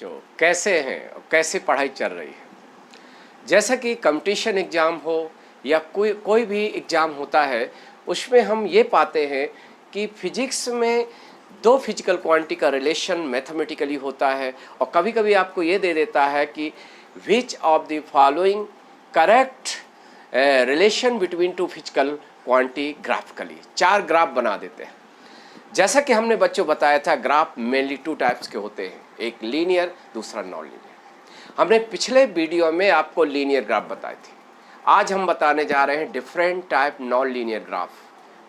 बच्चों कैसे हैं और कैसे पढ़ाई चल रही है। जैसा कि कंपटीशन एग्ज़ाम हो या कोई भी एग्ज़ाम होता है, उसमें हम ये पाते हैं कि फिजिक्स में दो फिजिकल क्वांटिटी का रिलेशन मैथमेटिकली होता है, और कभी कभी आपको ये दे देता है कि which of the following correct relation between two physical quantity graphically. चार ग्राफ बना देते हैं। जैसा कि हमने बच्चों बताया था, ग्राफ मेनली टू टाइप्स के होते हैं, एक लीनियर, दूसरा नॉन लीनियर। हमने पिछले वीडियो में आपको लीनियर ग्राफ बताए थे। आज हम बताने जा रहे हैं different type non linear graph.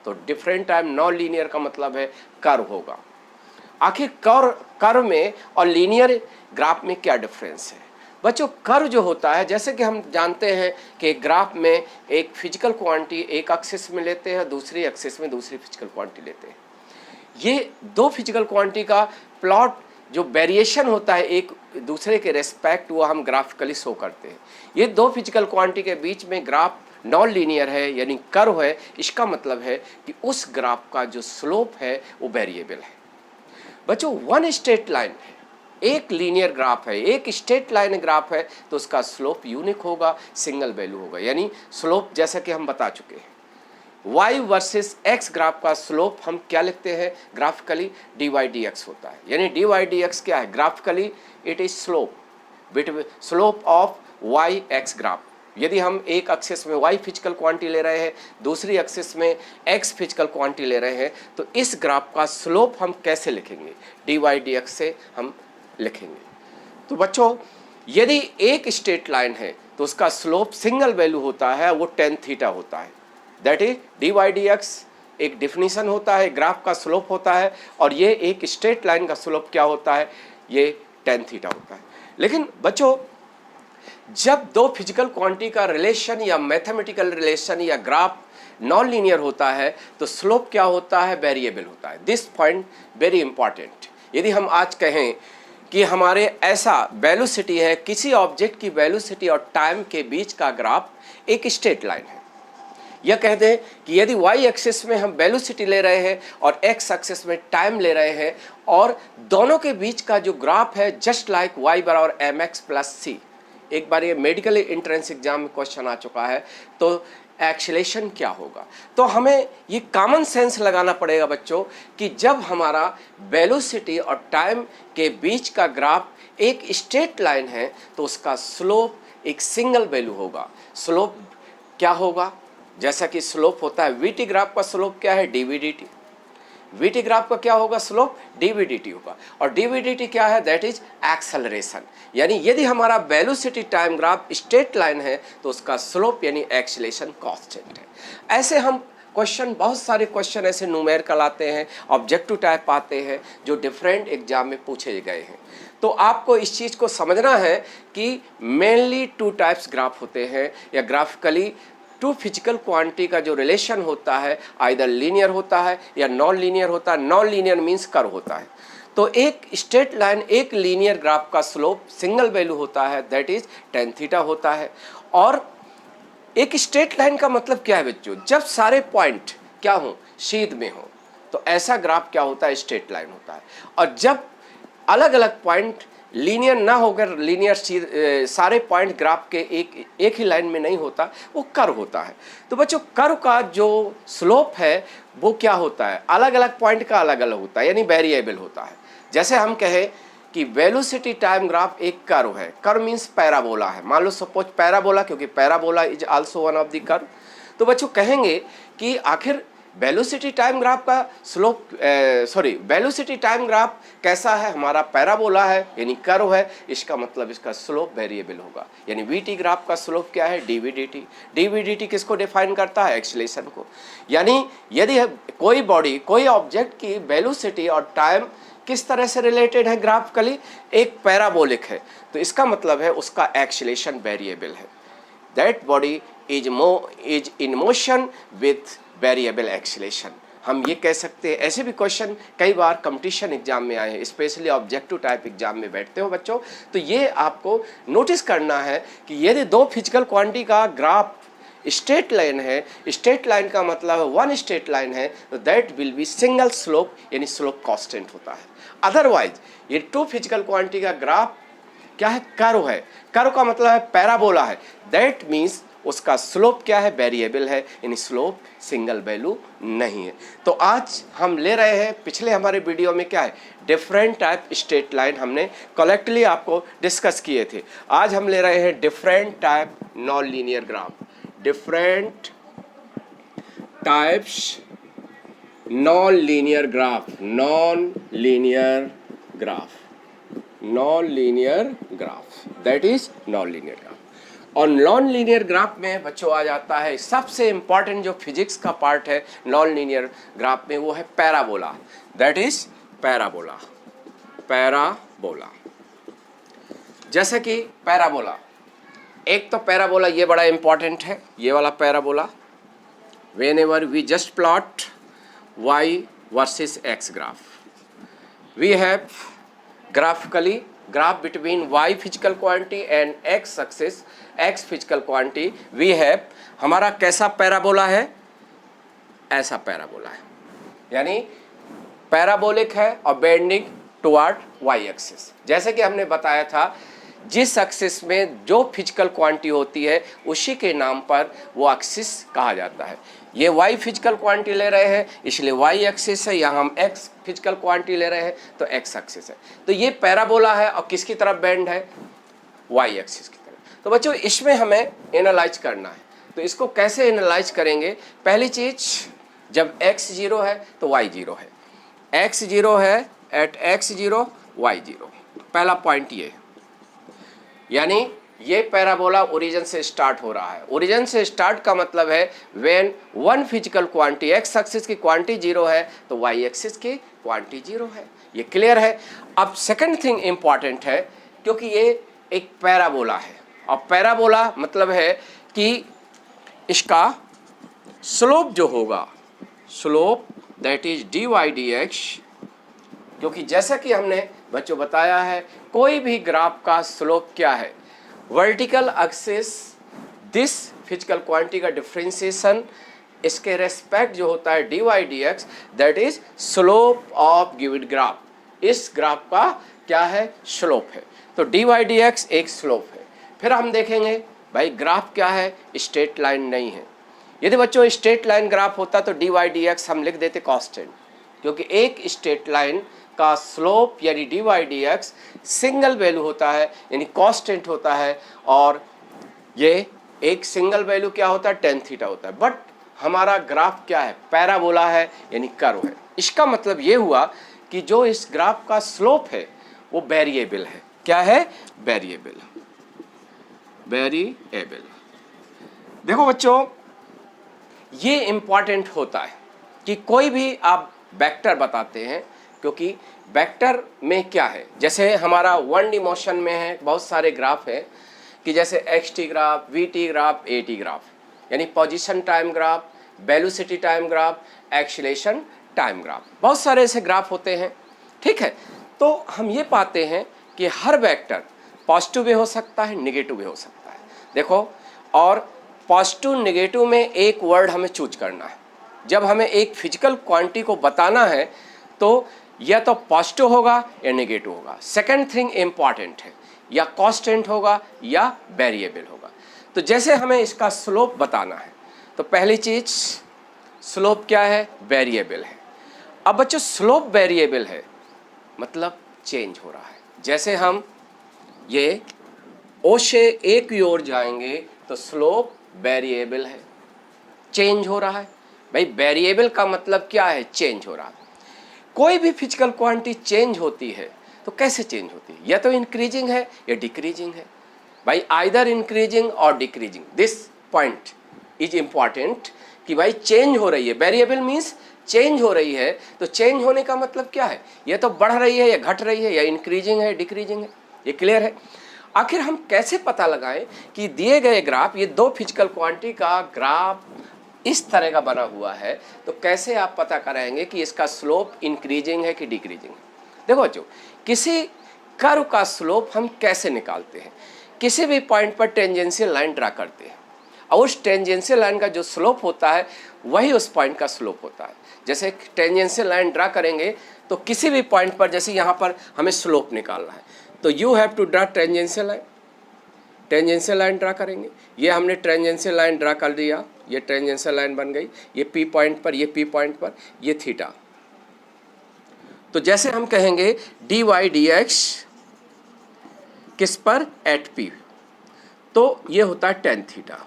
तो डिफरेंट टाइप नॉन लीनियर का मतलब है कर्व होगा। आखिर कर्व में और लीनियर ग्राफ में क्या डिफरेंस है बच्चों? कर्व जो होता है, जैसे कि हम जानते हैं कि एक ग्राफ में एक फिजिकल क्वांटिटी एक एक्सिस में लेते हैं, दूसरी एक्सिस में दूसरी फिजिकल क्वांटिटी लेते हैं। ये दो फिजिकल क्वांटिटी का प्लॉट जो वेरिएशन होता है एक दूसरे के रेस्पेक्ट, वो हम ग्राफिकली शो करते हैं। ये दो फिजिकल क्वांटिटी के बीच में ग्राफ नॉन लीनियर है, यानी कर्व है। इसका मतलब है कि उस ग्राफ का जो स्लोप है वो वेरिएबल है। बच्चों वन स्ट्रेट लाइन है, एक लीनियर ग्राफ है, एक स्ट्रेट लाइन ग्राफ है, तो उसका स्लोप यूनिक होगा, सिंगल वैल्यू होगा। यानी स्लोप जैसा कि हम बता चुके हैं, y वर्सेस x ग्राफ का स्लोप हम क्या लिखते हैं ग्राफिकली? dy dx होता है। यानी dy dx क्या है graphically? It is slope between slope of y x graph. यदि हम एक एक्सिस में y फिजिकल क्वांटिटी ले रहे हैं, दूसरी एक्सिस में x फिजिकल क्वांटिटी ले रहे हैं, तो इस ग्राफ का स्लोप हम कैसे लिखेंगे? dy dx से हम लिखेंगे। तो बच्चों यदि एक स्ट्रेट लाइन है तो उसका स्लोप सिंगल वैल्यू होता है, वो tan थीटा होता है। दैट इज dy dx एक डिफिनीशन होता है, ग्राफ का स्लोप होता है, और ये एक स्ट्रेट लाइन का स्लोप क्या होता है? ये tan थीटा होता है। लेकिन बच्चों जब दो फिजिकल क्वांटिटी का रिलेशन या मैथमेटिकल रिलेशन या ग्राफ नॉन लीनियर होता है, तो स्लोप क्या होता है? वेरिएबल होता है। This point very important. यदि हम आज कहें कि हमारे ऐसा वेलोसिटी है, किसी ऑब्जेक्ट की वेलोसिटी और टाइम के बीच का ग्राफ एक स्ट्रेट लाइन है, यह कह दें कि यदि y एक्सिस में हम वेलोसिटी ले रहे हैं और x एक्सिस में टाइम ले रहे हैं, और दोनों के बीच का जो ग्राफ है जस्ट लाइक y बराबर mx प्लस c। एक बार ये मेडिकल एंट्रेंस एग्जाम में क्वेश्चन आ चुका है, तो एक्सेलेरेशन क्या होगा? तो हमें ये कॉमन सेंस लगाना पड़ेगा बच्चों कि जब हमारा वेलोसिटी और टाइम के बीच का ग्राफ एक स्ट्रेट लाइन है, तो उसका स्लोप एक सिंगल वैल्यू होगा। स्लोप क्या होगा? जैसा कि स्लोप होता है वीटी ग्राफ का स्लोप क्या है? D v D. वीटी ग्राफ का क्या होगा? स्लोप डीवी डी होगा। और डीवी डी क्या है? That is acceleration. यानी यदि हमारा velocity time graph straight line है, तो उसका स्लोप यानी एक्सेलरेशन कांस्टेंट है। ऐसे हम क्वेश्चन, बहुत सारे क्वेश्चन ऐसे न्यूमेरिकल आते हैं, ऑब्जेक्टिव टाइप आते हैं, जो डिफरेंट एग्जाम में पूछे गए हैं। तो आपको इस चीज़ को समझना है कि मेनली टू टाइप्स ग्राफ होते हैं, या ग्राफिकली टू फिजिकल क्वांटिटी का जो रिलेशन होता है आइदर लीनियर होता है या नॉन लीनियर होता है। नॉन लीनियर मीन्स कर्व होता है। तो एक स्ट्रेट लाइन, एक लीनियर ग्राफ का स्लोप सिंगल वैल्यू होता है, दैट इज tan थीटा होता है। और एक स्ट्रेट लाइन का मतलब क्या है बच्चों? जब सारे पॉइंट क्या हो? सीध में हो, तो ऐसा ग्राफ क्या होता है? स्ट्रेट लाइन होता है। और जब अलग अलग पॉइंट लीनियर ना होकर, लीनियर सारे पॉइंट ग्राफ के एक ही लाइन में नहीं होता, वो कर्व होता है। तो बच्चों कर्व का जो स्लोप है वो क्या होता है? अलग अलग पॉइंट का अलग अलग होता है, यानी वेरिएबल होता है। जैसे हम कहें कि वेलोसिटी टाइम ग्राफ एक कर्व है। कर्व मीन्स पैराबोला है। मान लो सपोज पैराबोला, क्योंकि parabola is also one of the curve. तो बच्चों कहेंगे कि आखिर वेलोसिटी टाइम ग्राफ का स्लोप वेलोसिटी टाइम ग्राफ कैसा है? हमारा पैराबोला है, यानी कर्व है। इसका मतलब इसका स्लोप वेरिएबल होगा। यानी वीटी ग्राफ का स्लोप क्या है? D v d. डीवी डी किसको डिफाइन करता है? एक्सेलरेशन को। यानी यदि कोई बॉडी, कोई ऑब्जेक्ट की वेलोसिटी और टाइम किस तरह से रिलेटेड है ग्राफिकली? एक पैराबोलिक है, तो इसका मतलब है उसका एक्सेलरेशन वेरिएबल है। That body is in motion with variable acceleration. हम ये कह सकते हैं। ऐसे भी क्वेश्चन कई बार कंपटीशन एग्जाम में आए हैं, स्पेशली ऑब्जेक्टिव टाइप एग्जाम में बैठते हो बच्चों। तो ये आपको नोटिस करना है कि यदि दो फिजिकल क्वांटिटी का ग्राफ स्ट्रेट लाइन है, स्ट्रेट लाइन का मतलब है वन स्ट्रेट लाइन है, तो that will be single slope, यानी स्लोप कांस्टेंट होता है। अदरवाइज ये टू फिजिकल क्वांटिटी का ग्राफ क्या है, कर्व है। कर्व का मतलब है पैराबोला है, दैट मीन्स उसका स्लोप क्या है, वेरिएबल है, यानी स्लोप सिंगल वैल्यू नहीं है। तो आज हम ले रहे हैं, पिछले हमारे वीडियो में क्या है, डिफरेंट टाइप स्ट्रेट लाइन हमने कलेक्टली आपको डिस्कस किए थे। आज हम ले रहे हैं different type non linear graph, different types non linear graph, non linear graph, non linear graph, that is non linear graph. और नॉन लीनियर ग्राफ में बच्चों आ जाता है सबसे इंपॉर्टेंट जो फिजिक्स का पार्ट है नॉन लीनियर ग्राफ में, वो है parabola, that is parabola. Parabola जैसे कि पैराबोला, एक तो पैराबोला ये बड़ा इंपॉर्टेंट है, ये वाला parabola, whenever we just plot y versus x graph, we have graphically graph between y physical quantity and x axis, x physical quantity, we have हमारा कैसा पैराबोला है, ऐसा पैराबोला है, यानी पैराबोलिक है और बेंडिंग टुवर्ड y एक्सिस। जैसे कि हमने बताया था जिस एक्सिस में जो फिजिकल क्वांटिटी होती है उसी के नाम पर वो एक्सिस कहा जाता है। ये y फिजिकल क्वांटिटी ले रहे हैं इसलिए y एक्सिस है, यहाँ हम x फिजिकल क्वांटिटी ले रहे हैं तो x एक्सिस है। तो ये पैराबोला है और किसकी तरफ बेंड है, y एक्सिस की तरफ। तो बच्चों इसमें हमें एनालाइज करना है, तो इसको कैसे एनालाइज करेंगे, पहली चीज जब x 0 है तो y 0 है, x 0 है, एट x 0 y 0, पहला पॉइंट ये, यानी ये पैराबोला ओरिजिन से स्टार्ट हो रहा है। ओरिजिन से स्टार्ट का मतलब है when one physical quantity, x axis की क्वांटिटी 0 है तो वाई एक्सिस की क्वांटिटी 0 है। ये क्लियर है। अब सेकंड थिंग इंपॉर्टेंट है, क्योंकि ये एक पैराबोला है और पैराबोला मतलब है कि इसका स्लोप जो होगा, slope that is dy dx, क्योंकि जैसा कि हमने बच्चों बताया है कोई भी ग्राफ का स्लोप क्या है, vertical axis this physical quantity का डिफरेंशिएशन इसके रेस्पेक्ट जो होता है dy dx, that is slope of given graph, इस ग्राफ का क्या है, स्लोप है। तो dy dx एक स्लोप है। फिर हम देखेंगे भाई ग्राफ क्या है, स्ट्रेट लाइन नहीं है। यदि बच्चों स्ट्रेट लाइन ग्राफ होता तो dy dx हम लिख देते कांस्टेंट, क्योंकि एक स्ट्रेट लाइन का स्लोप यानी dy dx सिंगल वैल्यू होता है, यानी कांस्टेंट होता है, और ये एक सिंगल वैल्यू क्या होता है, tan थीटा होता है। बट हमारा ग्राफ क्या है, पैराबोला है, यानी कर्व है। इसका मतलब ये हुआ कि जो इस ग्राफ का स्लोप है वो वेरिएबल है। क्या है, वेरिएबल, वेरिएबल। देखो बच्चों ये इंपॉर्टेंट होता है कि कोई भी आप वेक्टर बताते हैं, क्योंकि वेक्टर में क्या है, जैसे हमारा 1D मोशन में है बहुत सारे ग्राफ है कि जैसे xt graph, vt graph, at graph, यानी position time graph, velocity time graph, acceleration time graph, बहुत सारे ऐसे ग्राफ होते हैं। ठीक है, तो हम ये पाते हैं कि हर वेक्टर पॉजिटिव भी हो सकता है, नेगेटिव भी हो सकता है। देखो, और पॉजिटिव नेगेटिव में एक वर्ड हमें चूज करना है। जब हमें एक फिजिकल क्वांटिटी को बताना है तो या तो पॉजिटिव होगा या नेगेटिव होगा। सेकंड थिंग इंपॉर्टेंट है, या कांस्टेंट होगा या वेरिएबल होगा। तो जैसे हमें इसका स्लोप बताना है तो पहली चीज स्लोप क्या है, वेरिएबल है। अब बच्चों स्लोप वेरिएबल है मतलब चेंज हो रहा है। जैसे हम ये ओ से ए की ओर जाएंगे तो स्लोप वेरिएबल है, चेंज हो रहा है। भाई वेरिएबल का मतलब क्या है, चेंज हो रहा है। कोई भी फिजिकल क्वांटिटी चेंज होती है तो कैसे चेंज होती है, या तो इंक्रीजिंग है या डिक्रीजिंग है। भाई आइदर इंक्रीजिंग और decreasing, this point is important कि भाई चेंज हो रही है। वेरिएबल मीन्स चेंज हो रही है, तो चेंज होने का मतलब क्या है, या तो बढ़ रही है या घट रही है, या इंक्रीजिंग है डिक्रीजिंग है। ये क्लियर है। आखिर हम कैसे पता लगाएं कि दिए गए ग्राफ, ये दो फिजिकल क्वांटिटी का ग्राफ इस तरह का बना हुआ है, तो कैसे आप पता कराएंगे कि इसका स्लोप इंक्रीजिंग है कि डिक्रीजिंग है। देखो बच्चों, किसी कर्व का स्लोप हम कैसे निकालते हैं, किसी भी पॉइंट पर टेंजेंशियल लाइन ड्रा करते हैं और उस टेंजेंशियल लाइन का जो स्लोप होता है वही उस पॉइंट का स्लोप होता है। जैसे टेंजेंशियल लाइन ड्रा करेंगे तो किसी भी पॉइंट पर, जैसे यहाँ पर हमें स्लोप निकालना है, तो you have to draw tangential line, tangential line draw करेंगे। ये हमने टेंजेंशियल लाइन ड्रा कर दिया, ये टेंजेंशियल लाइन बन गई, ये पी पॉइंट पर, ये पी पॉइंट पर, ये थीटा। तो जैसे हम कहेंगे डी वाई डी एक्स किस पर, एट पी, तो ये होता है टेन थीटा।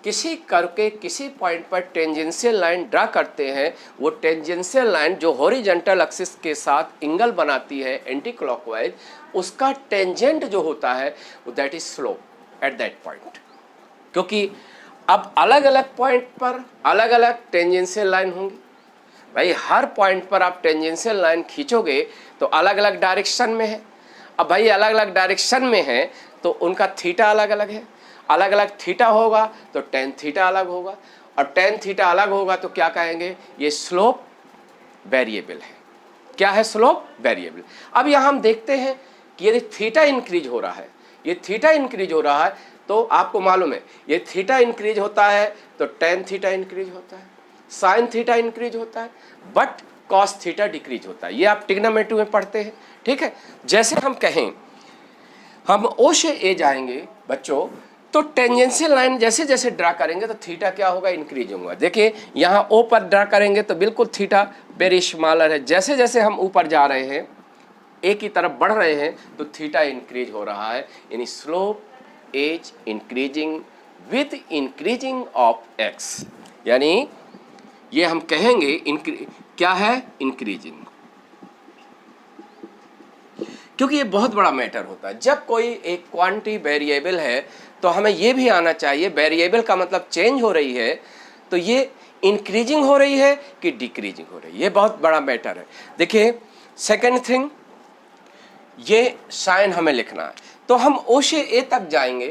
किसी कर्व के किसी पॉइंट पर टेंजेंशियल लाइन ड्रा करते हैं, वो टेंजेंशियल लाइन जो हॉरिजॉन्टल एक्सिस के साथ एंगल बनाती है एंटी क्लॉकवाइज, उसका टेंजेंट जो होता है वो that is slope at that point. क्योंकि अब अलग अलग पॉइंट पर अलग अलग टेंजेंशियल लाइन होंगी भाई, हर पॉइंट पर आप टेंजेंशियल लाइन खींचोगे तो अलग अलग डायरेक्शन में है। अब भाई अलग अलग डायरेक्शन में है तो उनका थीटा अलग अलग है, अलग अलग थीटा होगा तो टेन थीटा अलग होगा, और टेन थीटा अलग होगा तो क्या कहेंगे, ये स्लोप वेरिएबल है। क्या है, स्लोप वेरिएबल। अब यहाँ हम देखते हैं कि यदि थीटा इंक्रीज हो रहा है, ये थीटा इंक्रीज हो रहा है, तो आपको मालूम है ये थीटा इंक्रीज होता है तो टेन थीटा इंक्रीज होता है, साइन थीटा इंक्रीज होता है, बट कॉस थीटा डिक्रीज होता है। ये आप ट्रिग्नोमेट्री में पढ़ते हैं, ठीक है। जैसे हम कहें हम ओ से ए जाएंगे बच्चों, तो टेंजेंशियल लाइन जैसे जैसे ड्रा करेंगे तो थीटा क्या होगा, इंक्रीज होगा। देखिए यहाँ ओ पर ड्रा करेंगे तो बिल्कुल थीटा वेरी स्मॉलर है, जैसे जैसे हम ऊपर जा रहे हैं ए की तरफ बढ़ रहे हैं तो थीटा इंक्रीज हो रहा है, यानी slope is increasing with increasing of x. यानी ये हम कहेंगे क्या है, इंक्रीजिंग। क्योंकि ये बहुत बड़ा मैटर होता है। जब कोई एक क्वांटिटी वेरिएबल है तो हमें ये भी आना चाहिए, वेरिएबल का मतलब चेंज हो रही है तो ये इंक्रीजिंग हो रही है कि डिक्रीजिंग हो रही है, ये बहुत बड़ा मैटर है। देखिए सेकेंड थिंग, ये साइन हमें लिखना है, तो हम ओ से ए तक जाएंगे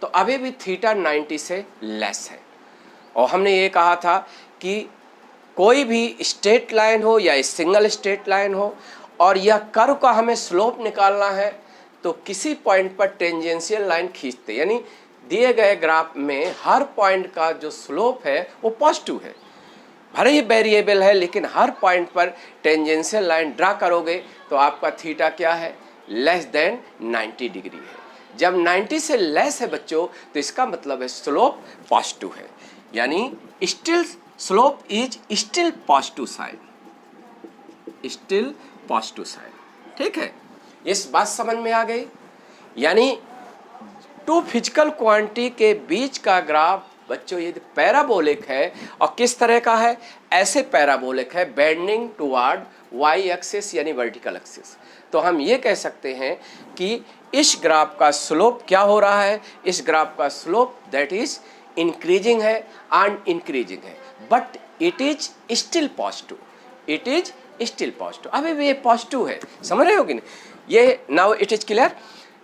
तो अभी भी थीटा 90 से लेस है। और हमने ये कहा था कि कोई भी स्ट्रेट लाइन हो या सिंगल स्ट्रेट लाइन हो और यह कर्व का हमें स्लोप निकालना है तो किसी पॉइंट पर टेंजेंशियल लाइन खींचते, यानी दिए गए ग्राफ में हर पॉइंट का जो स्लोप है वो पॉजिटिव है, भले ही वेरिएबल है लेकिन हर पॉइंट पर टेंजेंशियल लाइन ड्रा करोगे तो आपका थीटा क्या है, लेस देन 90 डिग्री है। जब 90 से लेस है बच्चों तो इसका मतलब है स्लोप पॉजिटिव है, यानी still slope is still positive sign, still positive sign, ठीक है। इस बात समझ में आ गई। यानी टू फिजिकल क्वांटिटी के बीच का ग्राफ बच्चों ये पैराबोलिक है, और किस तरह का है, ऐसे पैराबोलिक है बेंडिंग टुवर्ड वाई एक्सिस यानी वर्टिकल एक्सिस। तो हम ये कह सकते हैं कि इस ग्राफ का स्लोप क्या हो रहा है, इस ग्राफ का स्लोप दैट इज इंक्रीजिंग है एंड इंक्रीजिंग है, but it is still positive, it is still positive, अभी भी ये पॉजिटिव है, समझ रहे हो कि नहीं, ये नाउ इट इज क्लियर,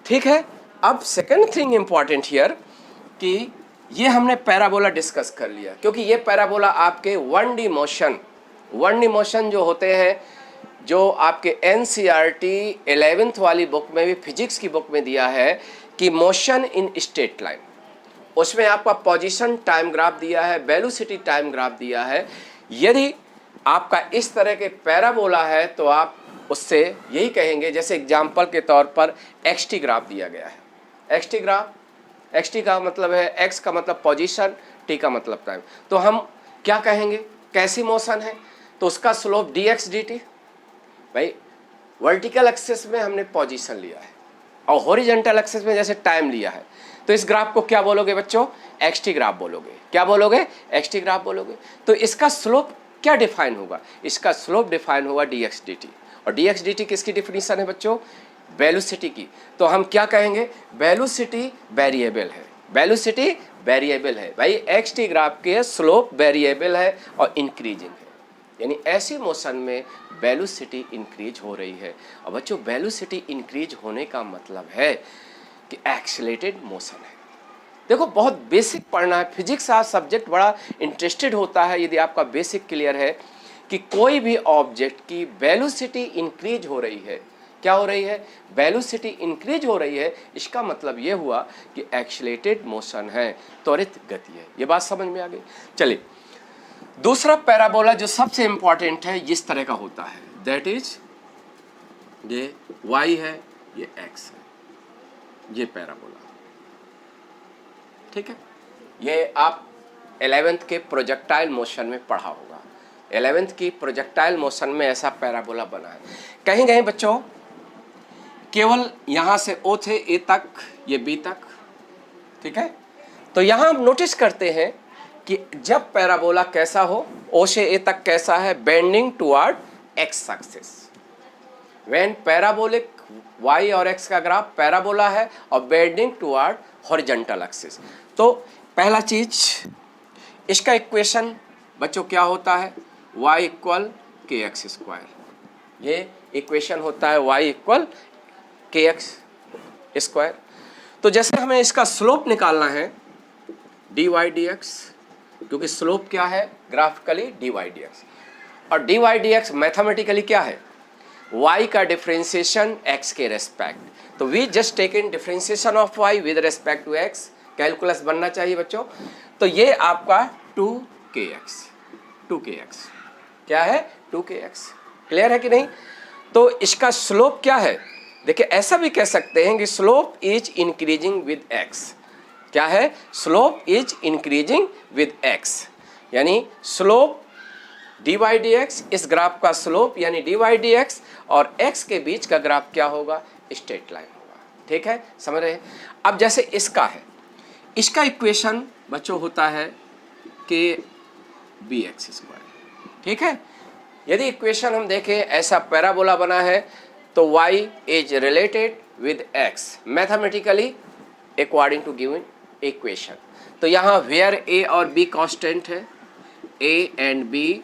ठीक है। अब सेकंड थिंग इंपॉर्टेंट हियर कि ये हमने पैराबोला डिस्कस कर लिया, क्योंकि ये पैराबोला आपके 1D मोशन जो होते हैं, जो आपके NCERT 11th वाली बुक में भी, फिजिक्स की बुक में दिया है कि मोशन इन स्ट्रेट लाइन, उसमें आपका पोजीशन टाइम ग्राफ दिया है, वेलोसिटी टाइम ग्राफ दिया है। यदि आपका इस तरह के पैराबोला है तो आप उससे यही कहेंगे, जैसे एग्जाम्पल के तौर पर XT ग्राफ दिया गया है, XT ग्राफ, XT का मतलब है, X का मतलब पोजीशन, T का मतलब टाइम, तो हम क्या कहेंगे, कैसी मोशन है, तो उसका स्लोप dx dt। भाई वर्टिकल एक्सिस में हमने पोजीशन लिया है और हॉरिजॉन्टल एक्सिस में जैसे टाइम लिया है, तो इस ग्राफ को क्या बोलोगे बच्चों, XT ग्राफ बोलोगे। क्या बोलोगे, XT ग्राफ बोलोगे। तो इसका स्लोप क्या डिफाइन होगा, इसका स्लोप डिफाइन होगा dx dt, और dx dt किसकी डिफिनीशन है बच्चों, वेलोसिटी की। तो हम क्या कहेंगे, वेलोसिटी वेरिएबल है, वेलोसिटी वेरिएबल है भाई, XT ग्राफ के स्लोप वेरिएबल है और इंक्रीजिंग है, यानी ऐसी मोशन में वेलोसिटी इंक्रीज हो रही है। और बच्चों वेलोसिटी इंक्रीज होने का मतलब है कि एक्सेलरेटेड मोशन है। देखो बहुत बेसिक पढ़ना है, फिजिक्स आज सब्जेक्ट बड़ा इंटरेस्टेड होता है यदि आपका बेसिक क्लियर है कि कोई भी ऑब्जेक्ट की वेलोसिटी इंक्रीज हो रही है, क्या हो रही है, वेलोसिटी इंक्रीज हो रही है, इसका मतलब ये हुआ कि एक्सेलरेटेड मोशन है, त्वरित गति है। ये बात समझ में आ गई। चलिए दूसरा पैराबोला जो सबसे इंपॉर्टेंट है, इस तरह का होता है, दैट इज ये y है, ये x है, ये पैराबोला। ठीक है, ये आप 11th के प्रोजेक्टाइल मोशन में पढ़ा होगा। 11th की प्रोजेक्टाइल मोशन में ऐसा पैराबोला बना है। कहीं कहीं बच्चों केवल यहाँ से O थे A तक, ये B तक। ठीक है, तो यहाँ हम नोटिस करते हैं कि जब पैराबोला कैसा हो, O से A तक कैसा है, bending toward x axis. When parabolic y और x का ग्राफ पैराबोला है और बेंडिंग टुवर्ड हॉरिजॉन्टल एक्सिस। तो पहला चीज, इसका इक्वेशन बच्चों क्या होता है, y इक्वल के एक्स स्क्वायर। ये इक्वेशन होता है y इक्वल के एक्स स्क्वायर। तो जैसे हमें इसका स्लोप निकालना है dy dx, क्योंकि स्लोप क्या है ग्राफिकली dy dx, और dy dx मैथमेटिकली क्या है, y का डिफरेंशिएशन x के रेस्पेक्ट। तो we just take in differentiation of y with respect to x। Calculus बनना चाहिए बच्चों। तो ये आपका 2kx क्या है, 2kx। क्लियर है कि नहीं? तो इसका स्लोप क्या है, देखिए ऐसा भी कह सकते हैं कि slope is increasing with x। क्या है, slope is increasing with x, यानी स्लोप dy dx, इस ग्राफ का स्लोप यानी dy dx और x के बीच का ग्राफ क्या होगा, स्ट्रेट लाइन होगा। ठीक है, समझ रहे हैं? अब जैसे इसका है, इसका इक्वेशन बच्चों होता है के बी एक्स स्क्वायर। ठीक है, यदि इक्वेशन हम देखें ऐसा पैराबोला बना है तो y is related with x mathematically according to given equation. तो यहाँ वेयर a और b कांस्टेंट है, a and b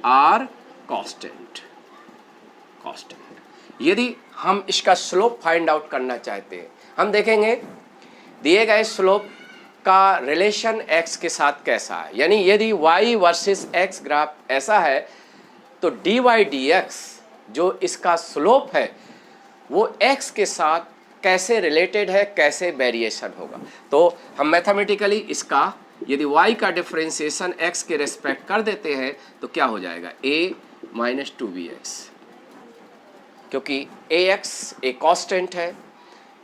are constant. यदि हम इसका स्लोप फाइंड आउट करना चाहते हैं, हम देखेंगे दिए गए स्लोप का रिलेशन x के साथ कैसा है। यानी यदि y वर्सेस x ग्राफ ऐसा है तो dy dx जो इसका स्लोप है वो x के साथ कैसे रिलेटेड है, कैसे वेरिएशन होगा। तो हम मैथमेटिकली इसका यदि y का डिफरेंशिएशन x के रेस्पेक्ट कर देते हैं तो क्या हो जाएगा, a माइनस 2bx, क्योंकि ax एक कांस्टेंट है।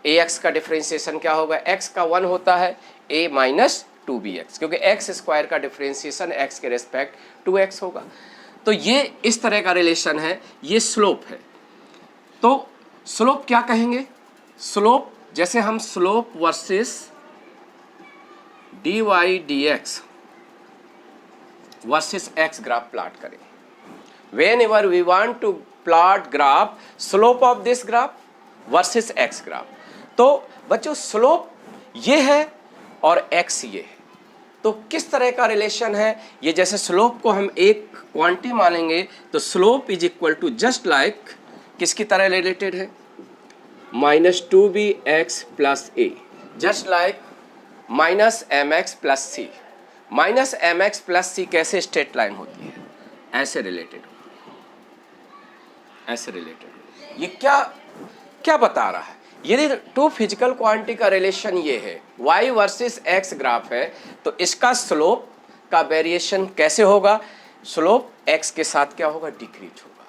ax का डिफरेंशिएशन क्या होगा, x का 1 होता है, a माइनस 2bx, क्योंकि x स्क्वायर का डिफरेंशिएशन x के रेस्पेक्ट 2x होगा। तो ये इस तरह का रिलेशन है, ये स्लोप है। तो स्लोप क्या कहेंगे, स्लोप जैसे हम slope versus dy dx versus x graph plot करें। whenever we want to plot graph slope of this graph versus x graph, तो बच्चों स्लोप ये है और x ये है, तो किस तरह का रिलेशन है ये। जैसे स्लोप को हम एक क्वांटिटी मानेंगे तो slope is equal to just like किसकी तरह रिलेटेड है, minus 2bx plus a, just like minus mx plus c। Minus mx plus c कैसे स्ट्रेट लाइन होती है, ऐसे रिलेटेड, ऐसे रिलेटेड। ये क्या क्या बता रहा है, यदि टू फिजिकल क्वांटिटी का रिलेशन ये है, y वर्सेस x ग्राफ है, तो इसका स्लोप का वेरिएशन कैसे होगा, स्लोप x के साथ क्या होगा, डिक्रीज होगा।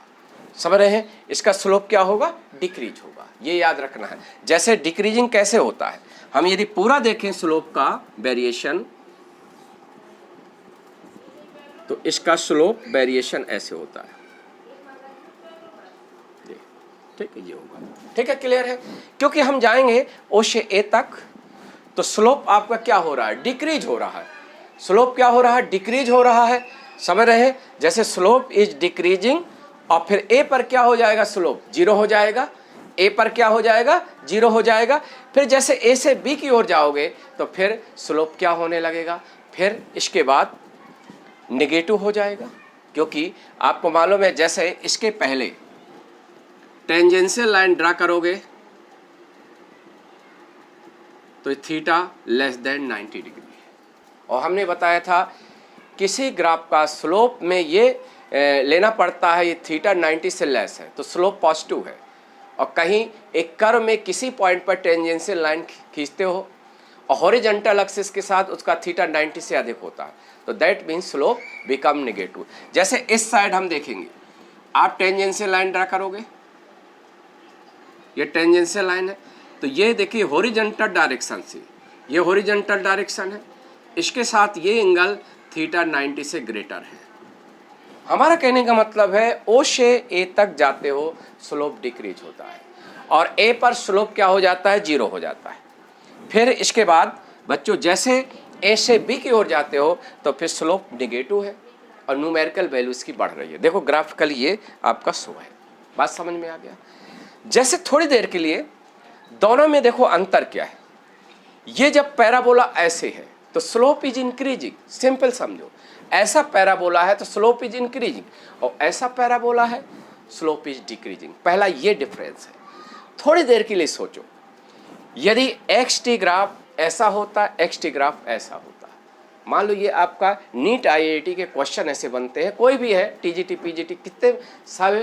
समझ रहे हैं, इसका स्लोप क्या होगा, डिक्रीज होगा, ये याद रखना है। जैसे डिक्रीजिंग कैसे होता है, हम यदि पूरा देखें स्लोप का वेरिएशन तो इसका स्लोप वेरिएशन ऐसे होता है, ठीक है, ये होगा। ठीक है, क्लियर है? क्योंकि हम जाएंगे ओ से ए तक तो स्लोप आपका क्या हो रहा है, डिक्रीज हो रहा है। स्लोप क्या हो रहा है, डिक्रीज हो रहा है। समझ रहे हैं, जैसे स्लोप इज डिक्रीजिंग और फिर ए पर क्या हो जाएगा, स्लोप 0 हो जाएगा, ए पर क्या हो जाएगा, 0 हो जाएगा। फिर जैसे ए से बी की ओर जाओगे तो फिर स्लोप क्या होने लगेगा, फिर इसके बाद नेगेटिव हो जाएगा, क्योंकि आपको मालूम है जैसे इसके पहले टेंजेंशियल लाइन ड्रा करोगे तो थीटा लेस देन 90 डिग्री। और हमने बताया था किसी ग्राफ का स्लोप में ये लेना पड़ता है, ये थीटा 90 से लेस है तो स्लोप पॉजिटिव है। और कहीं एक कर्व में किसी पॉइंट पर टेंजेंशियल लाइन खींचते हो और हॉरिजॉन्टल एक्सिस के साथ उसका थीटा 90 से अधिक होता है तो that means slope become negative. जैसे इस साइड हम देखेंगे, आप टेंजेंशियल लाइन ड्रा करोगे ये टेंजेंशियल लाइन है, तो ये देखिए हॉरिजॉन्टल डायरेक्शन से, ये हॉरिजॉन्टल डायरेक्शन है, इसके साथ ये एंगल थीटा 90 से ग्रेटर है। हमारा कहने का मतलब है ओ से ए तक जाते हो स्लोप डिक्रीज होता है, और ए पर स्लोप क्या हो जाता है, 0 हो जाता है। फिर इसके बाद बच्चों जैसे ए से बी की ओर जाते हो तो फिर स्लोप निगेटिव है और न्यूमेरिकल वैल्यू इसकी बढ़ रही है। देखो ग्राफिकली ये आपका शो है, बात समझ में आ गया। जैसे थोड़ी देर के लिए दोनों में देखो अंतर क्या है, ये जब पैराबोला ऐसे है तो स्लोप इज इंक्रीजिंग, सिंपल समझो, ऐसा पैराबोला है तो स्लोप इज इंक्रीजिंग, और ऐसा पैराबोला है स्लोप इज डिक्रीजिंग। पहला ये डिफरेंस है। थोड़ी देर के लिए सोचो, यदि एक्स टी ग्राफ ऐसा होता, एक्स टी ग्राफ ऐसा होता, मान लो ये आपका नीट आईआईटी के क्वेश्चन ऐसे बनते हैं, कोई भी है, टीजीटी पीजीटी, कितने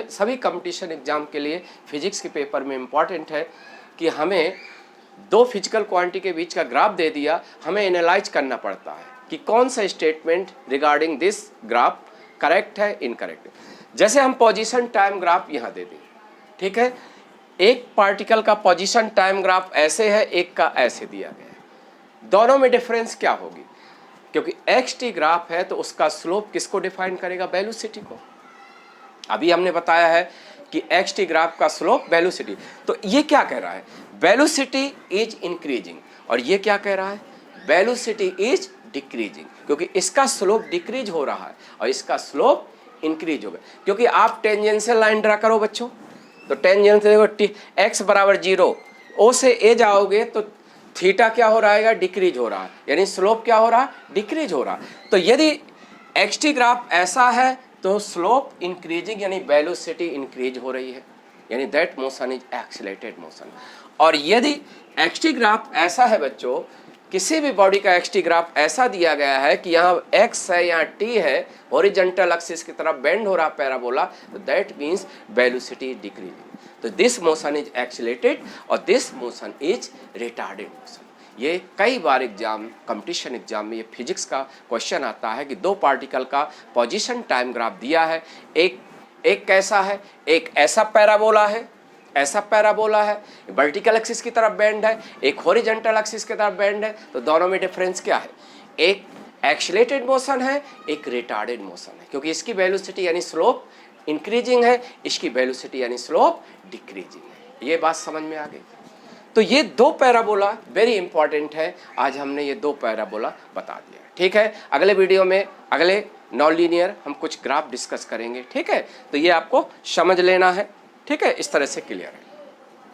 सभी कंपटीशन एग्जाम के लिए फिजिक्स के पेपर में इंपॉर्टेंट है कि हमें दो फिजिकल क्वांटिटी के बीच का ग्राफ दे दिया, हमें एनालाइज करना पड़ता है कि कौन सा statement regarding this graph correct है, इनकरेक्ट है। जैसे हम पोजीशन टाइम ग्राफ यहाँ दे दें, ठीक है, एक पार्टिकल का पोजीशन टाइम ग्राफ ऐसे है, एक का ऐसे दिया गया है, दोनों में डिफरेंस क्या होगी, क्योंकि एक्स टी ग्राफ है तो उसका स्लोप किसको डिफाइन करेगा, वेलोसिटी को। अभी हमने बताया है कि एक्स टी ग्राफ का स्लोप वेलोसिटी, तो ये क्या कह रहा है, वेलोसिटी इज इंक्रीजिंग, और ये क्या कह रहा है, वेलोसिटी इज डिक्रीजिंग, क्योंकि इसका स्लोप डिक्रीज हो रहा है और इसका स्लोप इंक्रीज होगा। क्योंकि आप टेंजेंशियल लाइन ड्रा करो बच्चों, तो टेंजेंशियल देखो एक्स बराबर 0, ओ से ए जाओगे तो थीटा क्या हो रहा है, डिक्रीज हो रहा है, यानी स्लोप क्या हो रहा है, डिक्रीज हो रहा है। तो यदि एक्स टी ग्राफ ऐसा है तो स्लोप इंक्रीजिंग यानी वेलोसिटी इंक्रीज हो रही है, यानी that motion is accelerated motion. और यदि एक्स टी ग्राफ ऐसा है बच्चों, किसी भी बॉडी का एक्स टी ग्राफ ऐसा दिया गया है कि यहाँ एक्स है, यहाँ टी है, हॉरिजॉन्टल एक्सिस की तरफ बेंड हो रहा पैराबोला, तो that means velocity is decreasing. तो दिस मोशन इज एक्सीलरेटेड और this motion is retarded motion. ये कई बार एग्जाम, कंपटीशन एग्जाम में ये फिजिक्स का क्वेश्चन आता है कि दो पार्टिकल का पोजीशन टाइम ग्राफ दिया है, एक कैसा है, एक ऐसा पैराबोला है, ऐसा पैराबोला है, वर्टिकल एक्सिस की तरफ बेंड है, एक हॉरिजॉन्टल एक्सिस की तरफ बेंड है, तो दोनों में डिफरेंस क्या है, एक एक्सीलरेटेड मोशन है, एक रिटार्डेड मोशन है, क्योंकि इसकी वेलोसिटी यानी स्लोप इंक्रीजिंग है, इसकी वेलोसिटी यानी स्लोप डिक्रीजिंग है। ये बात समझ में आ गई। तो ये दो पैराबोला वेरी इंपॉर्टेंट है, आज हमने ये दो पैराबोला बता दिया, ठीक है। अगले वीडियो में अगले नॉन लीनियर हम कुछ ग्राफ डिस्कस करेंगे, ठीक है। तो ये आपको समझ लेना है, ठीक है, इस तरह से क्लियर है।